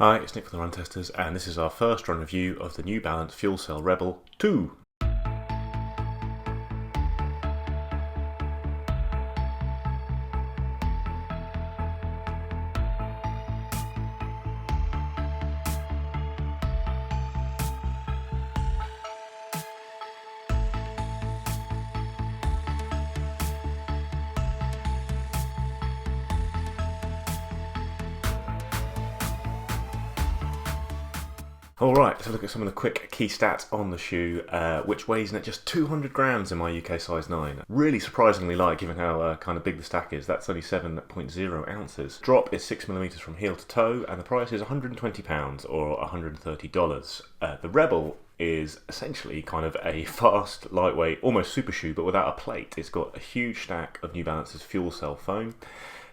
Hi, it's Nick from the Run Testers, and this is our first run review of the New Balance FuelCell Rebel 2. Alright, let's look at some of the quick key stats on the shoe, which weighs in at just 200 grams in my UK size 9. Really surprisingly light given how kind of big the stack is. That's only 7.0 ounces. Drop is 6mm from heel to toe, and the price is £120 or $130. The Rebel is essentially kind of a fast, lightweight, almost super shoe, but without a plate. It's got a huge stack of New Balance's fuel cell foam.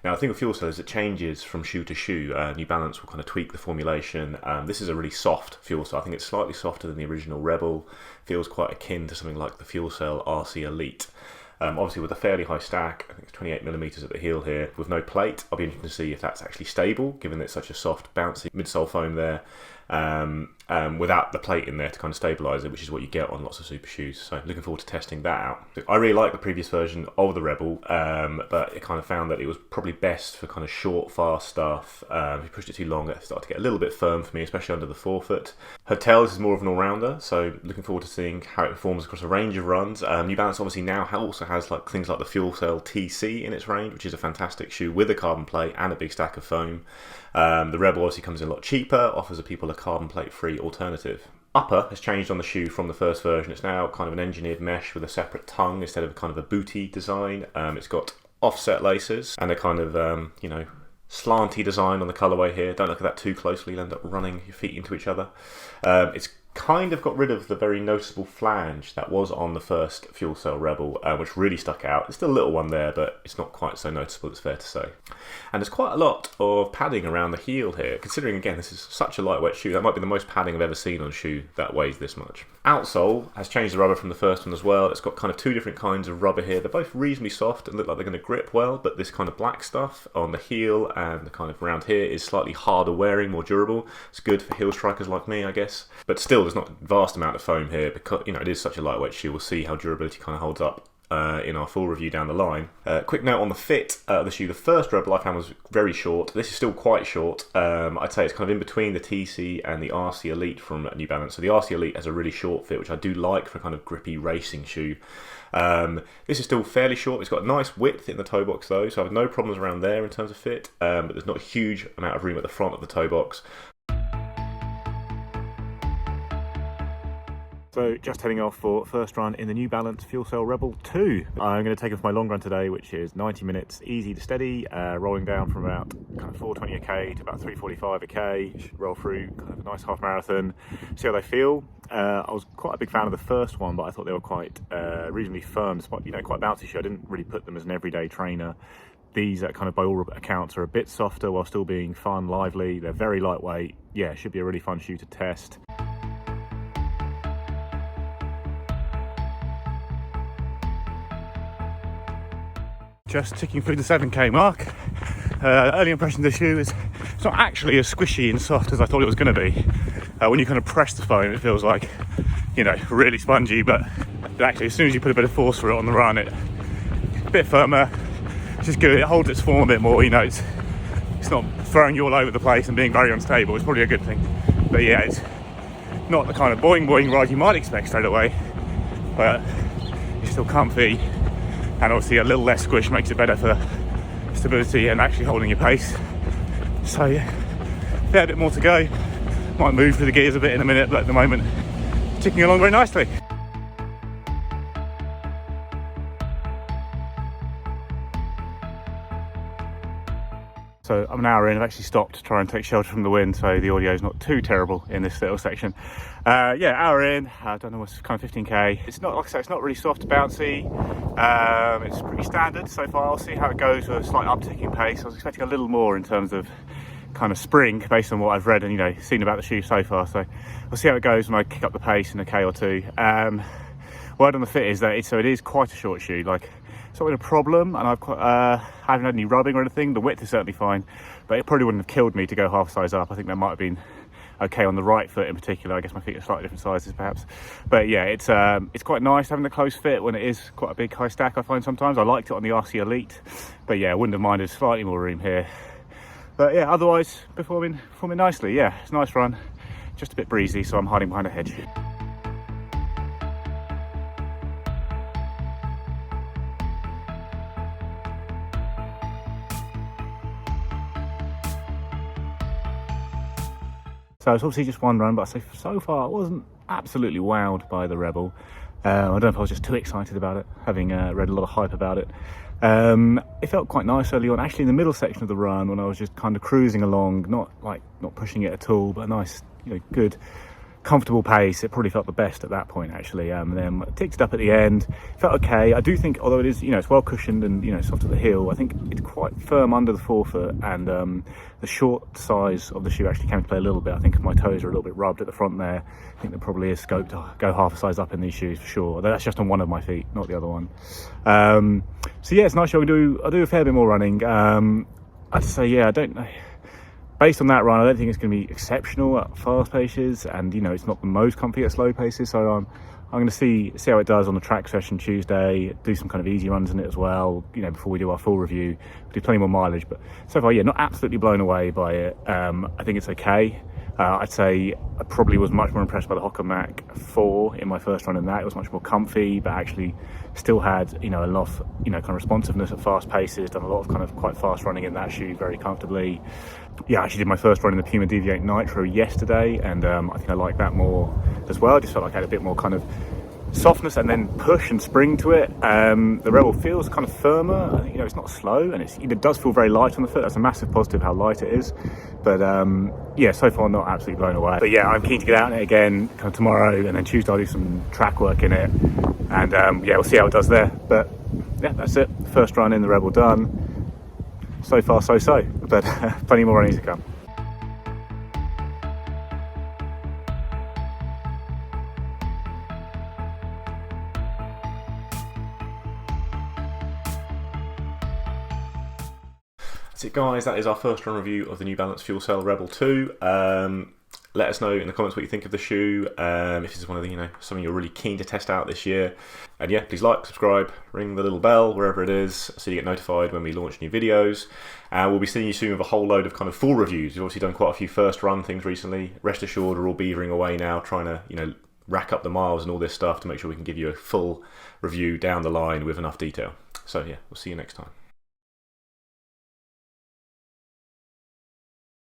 Now, the thing with fuel cell is it changes from shoe to shoe. New Balance will kind of tweak the formulation. This is a really soft fuel cell. I think it's slightly softer than the original Rebel. Feels quite akin to something like the fuel cell RC Elite. Obviously with a fairly high stack, I think it's 28mm at the heel here, with no plate. I'll be interested to see if that's actually stable, given that it's such a soft, bouncy midsole foam there, without the plate in there to kind of stabilise it, which is what you get on lots of super shoes. So looking forward to testing that out. I really like the previous version of the Rebel, but it kind of found that it was probably best for kind of short, fast stuff. If you pushed it too long, it started to get a little bit firm for me, especially under the forefoot. Her tail is more of an all-rounder, so looking forward to seeing how it performs across a range of runs. New Balance obviously now also has like things like the Fuel Cell TC in its range, which is a fantastic shoe with a carbon plate and a big stack of foam. The Rebel obviously comes in a lot cheaper, offers the people a carbon plate free alternative. Upper has changed on the shoe from the first version. It's now kind of an engineered mesh with a separate tongue instead of kind of a booty design. It's got offset laces and a kind of, slanty design on the colourway here. Don't look at that too closely, you'll end up running your feet into each other. It's kind of got rid of the very noticeable flange that was on the first Fuel Cell Rebel, which really stuck out. There's still a little one there, but it's not quite so noticeable, it's fair to say. And there's quite a lot of padding around the heel here, considering again this is such a lightweight shoe. That might be the most padding I've ever seen on a shoe that weighs this much. Outsole has changed the rubber from the first one as well. It's got kind of two different kinds of rubber here. They're both reasonably soft and look like they're going to grip well, but this kind of black stuff on the heel and the kind of around here is slightly harder wearing, more durable. It's good for heel strikers like me, I guess. But still, there's not a vast amount of foam here because, it is such a lightweight shoe. We'll see how durability kind of holds up in our full review down the line. Quick note on the fit of the shoe. The first Rebel I found was very short. This is still quite short. I'd say it's kind of in between the TC and the RC Elite from New Balance. So the RC Elite has a really short fit, which I do like for a kind of grippy racing shoe. This is still fairly short. It's got a nice width in the toe box though, so I have no problems around there in terms of fit, but there's not a huge amount of room at the front of the toe box. So just heading off for first run in the New Balance FuelCell Rebel 2. I'm going to take it for my long run today, which is 90 minutes easy to steady, rolling down from about kind of 4:20 a k to about 3:45 a k. Should roll through kind of a nice half marathon, see how they feel. I was quite a big fan of the first one, but I thought they were quite reasonably firm, quite bouncy shoe. I didn't really put them as an everyday trainer. These kind of by all accounts are a bit softer while still being fun, lively. They're very lightweight. Yeah, should be a really fun shoe to test. Just ticking through the 7k mark. Early impression of the shoe is it's not actually as squishy and soft as I thought it was going to be. When you kind of press the foam, it feels like, really spongy, but actually as soon as you put a bit of force through it on the run, it's a bit firmer, which is good. It holds its form a bit more, it's not throwing you all over the place and being very unstable. It's probably a good thing. But yeah, it's not the kind of boing boing ride you might expect straight away, but it's still comfy. And obviously a little less squish makes it better for stability and actually holding your pace. So yeah, fair bit more to go. Might move through the gears a bit in a minute, but at the moment, ticking along very nicely. So I'm an hour in, I've actually stopped to try and take shelter from the wind, so the audio is not too terrible in this little section. Hour in, I don't know, what's kind of 15k. It's not, like I say, it's not really soft, bouncy. It's pretty standard so far. I'll see how it goes with a slight uptick in pace. I was expecting a little more in terms of kind of spring based on what I've read and seen about the shoe so far. So we'll see how it goes when I kick up the pace in a k or two. Word on the fit is that it is quite a short shoe. Like, it's not been a problem, and I haven't had any rubbing or anything. The width is certainly fine, but it probably wouldn't have killed me to go half a size up. I think that might have been okay on the right foot in particular. I guess my feet are slightly different sizes perhaps, but yeah, it's quite nice having the close fit when it is quite a big high stack. I find sometimes I liked it on the RC Elite, but yeah, I wouldn't have minded slightly more room here. But yeah, otherwise performing nicely. Yeah, it's a nice run, just a bit breezy, so I'm hiding behind a hedge. So it's obviously just one run, but I say so far I wasn't absolutely wowed by the Rebel. I don't know if I was just too excited about it, having read a lot of hype about it. It felt quite nice early on, actually in the middle section of the run when I was just kind of cruising along, not pushing it at all, but a nice, good, comfortable pace. It probably felt the best at that point actually. Then ticked it up at the end, felt okay. I do think, although it is, it's well cushioned and soft at the heel, I think it's quite firm under the forefoot, and the short size of the shoe actually came to play a little bit. I think my toes are a little bit rubbed at the front there. I think there probably is scope to go half a size up in these shoes for sure. Although that's just on one of my feet, not the other one. So yeah, it's nice. I'll do a fair bit more running. I'd say, yeah, I don't know. Based on that run, I don't think it's going to be exceptional at fast paces, and it's not the most comfy at slow paces. So I'm going to see how it does on the track session Tuesday. Do some kind of easy runs in it as well. Before we do our full review, we'll do plenty more mileage. But so far, yeah, not absolutely blown away by it. I think it's okay. I'd say I probably was much more impressed by the Hoka Mac 4 in my first run in that. It was much more comfy, but actually still had, a lot of, kind of responsiveness at fast paces. Done a lot of kind of quite fast running in that shoe very comfortably. Yeah, I actually did my first run in the Puma DV8 Nitro yesterday, and I think I like that more as well. I just felt like I had a bit more kind of softness and then push and spring to it. The Rebel feels kind of firmer. I think, it's not slow, and it does feel very light on the foot. That's a massive positive, how light it is. But yeah, so far not absolutely blown away. But yeah, I'm keen to get out in it again kind of tomorrow, and then Tuesday I'll do some track work in it, and yeah, we'll see how it does there. But yeah, that's it. First run in the Rebel done. So far so, but plenty more running to come. That's it, guys. That is our first run review of the new Balance FuelCell Rebel 2. Let us know in the comments what you think of the shoe. If this is one of the, something you're really keen to test out this year. And yeah, please like, subscribe, ring the little bell wherever it is, so you get notified when we launch new videos. We'll be seeing you soon with a whole load of kind of full reviews. We've obviously done quite a few first run things recently. Rest assured, we're all beavering away now, trying to, rack up the miles and all this stuff to make sure we can give you a full review down the line with enough detail. So yeah, we'll see you next time.